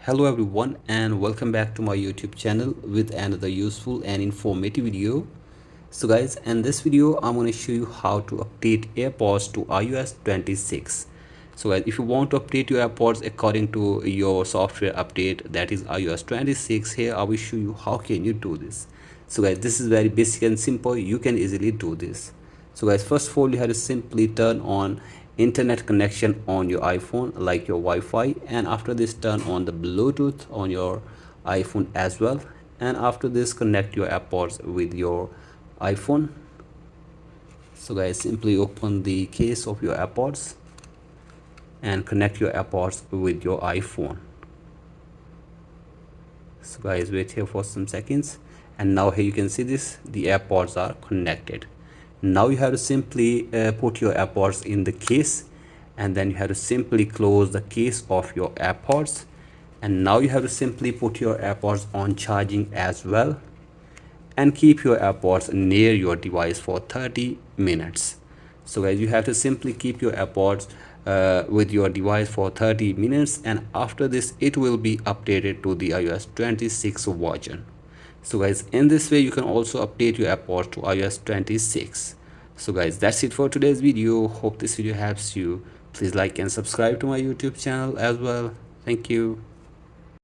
Hello everyone and welcome back to my YouTube channel with another useful and informative video. So guys, in this video I'm going to show you how to update AirPods to iOS 26. So guys, if you want to update your AirPods according to your software update, that is iOS 26, here I will show you how can you do this. So guys, this is very basic and simple. You can easily do this. So guys, first of all, you have to simply turn on internet connection on your iPhone, like your Wi-Fi, and after this turn on the Bluetooth on your iPhone as well, and after this connect your AirPods with your iPhone. So guys, simply open the case of your AirPods and connect your AirPods with your iPhone. So guys, wait here for some seconds, and now here you can see this, the AirPods are connected. Now you have to simply put your AirPods in the case, and then you have to simply close the case of your AirPods, and now you have to simply put your AirPods on charging as well, and keep your AirPods near your device for 30 minutes. So guys, you have to simply keep your AirPods with your device for 30 minutes, and after this it will be updated to the iOS 26 version. So guys, in this way you can also update your AirPods to iOS 26. So guys, that's it for today's video. Hope this video helps you. Please like and subscribe to my YouTube channel as well. Thank you.